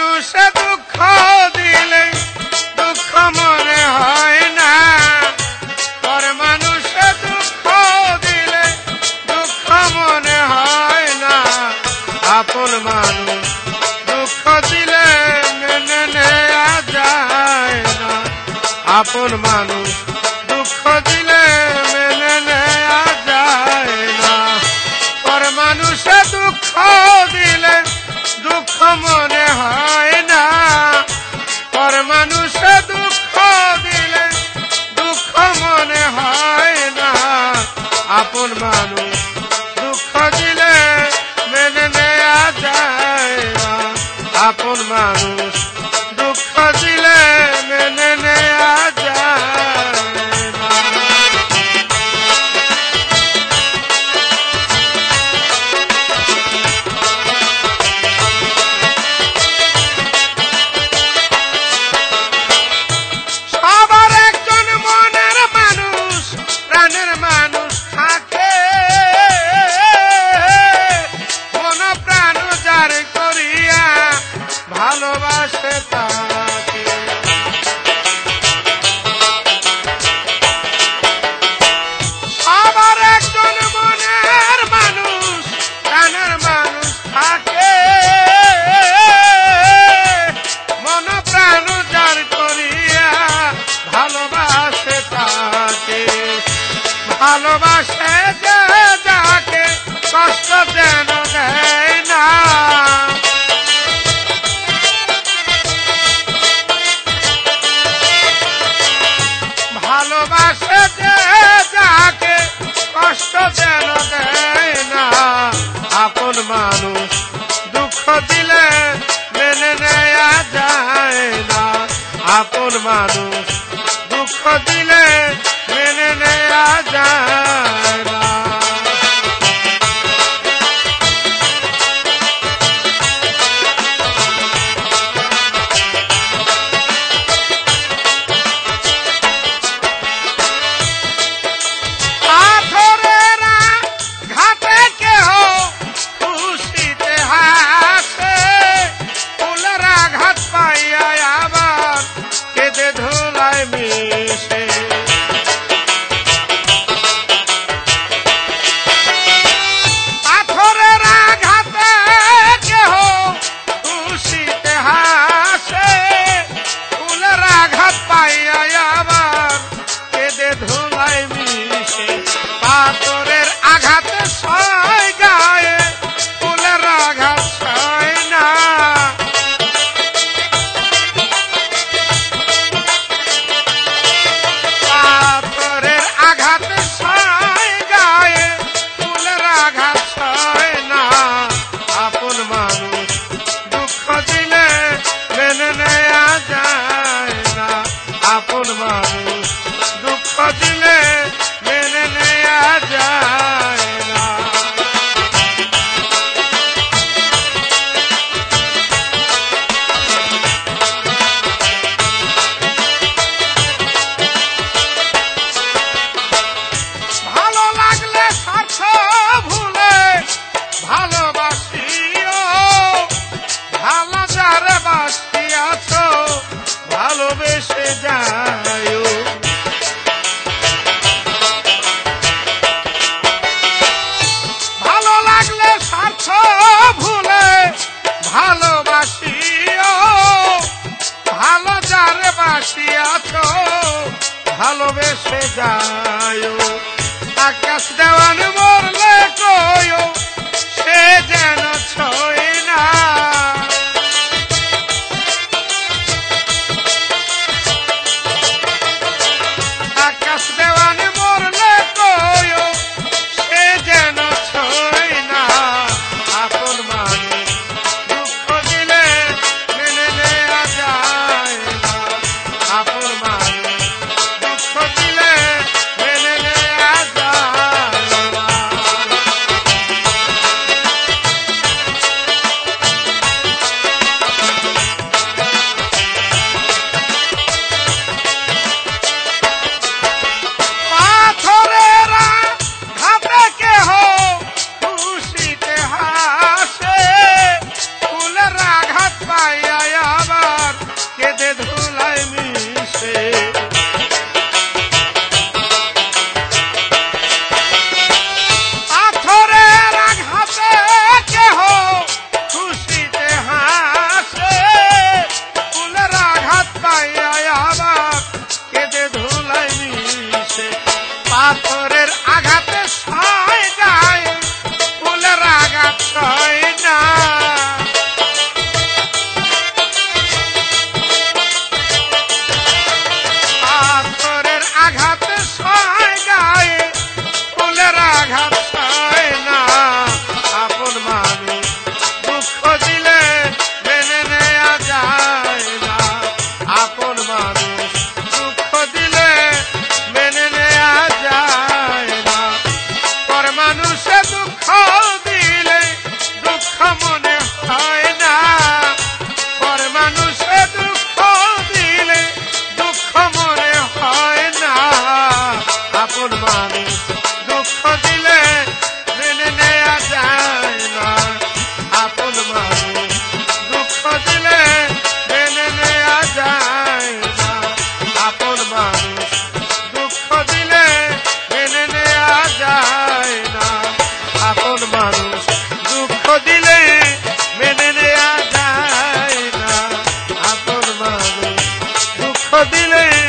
মানুষে দুঃখ দিলে দুঃখ মনে হয় না, পর মানুষে দুঃখ দিলে দুঃখ মনে হয় না। আপন মানুষ দুঃখ দিলে মেনে নেয়া যায় না, আপন মানুষ দুঃখ দিলে মেনে নেয়া যায় না। পর মানুষে দুঃখ দিলে দুঃখ মনে হয় না, পর মানুষে দুঃখ দিলে দুঃখ মনে হয় না। আপন মানুষ দুঃখ দিলে মেনে নেয়া যায় না, আপন মানুষ দুঃখ দিলে মেনে নেয়া যায় না। সবার একজন মনের মানুষ প্রাণের মানুষ থাকে, মন প্রাণ যার করিয়া ভালোবাসে তাকে। সবার একজন মনের মানুষ প্রাণের মানুষ থাকে, মন প্রাণ যার করিয়া ভালোবাসে তাকে। ভালোবাসে যে যাকে কষ্ট যেন দেয় না, ভালোবাসে যে যাকে কষ্ট যেন দেয় না। আপন মানুষ দুঃখ দিলে মেনে নেয়া যায় না, আপন মানুষ দুঃখ দিলে মেনে নেয়া যায় না। পাথরেরা ঘাটে কেহ খুশিতে হাসে, ফুলের আঘাত পাইয়া আবার কেঁদে ধুলায় মিশে। পাথরের আঘাতে কেহ খুশিতে হাসে, ফুলের আঘাত পাইয়া আবার কেঁদে ধুলায় মিশে। পাথরের আঘাতে সয় গায়ে, ফুলের আঘাত সয় না। পাথরের আঘাতে সয় গায়ে, ফুলের আঘাত সয় না। আপন মানুষ দুঃখ দিলে মেনে নেয়া যায় না, আপন মানুষ দুঃখ দিলে মেনে নেয়া যায় না। ভালো লাগলে স্বার্থ ভুলে ভালোবাসিও, ভালো যারে বাসিয়াছ ভালোবেসে যায়ও। ভালো লাগলে স্বার্থ ভুলে ভালোবাসিও, ভালো যারে বাসিয়াছ ভালোবেসে যায়ও। আকাশ দেওয়ান মরলে কয়ো সে যেন ছয় না, আকাশ দেওয়ান মরলে কয়ো সে যেন ছয় না। আপন মানুষ দুঃখ দিলে মেনে নেয়া যায় না, আপন মানুষ দুঃখ দিলে মেনে নেয়া যায় না। রে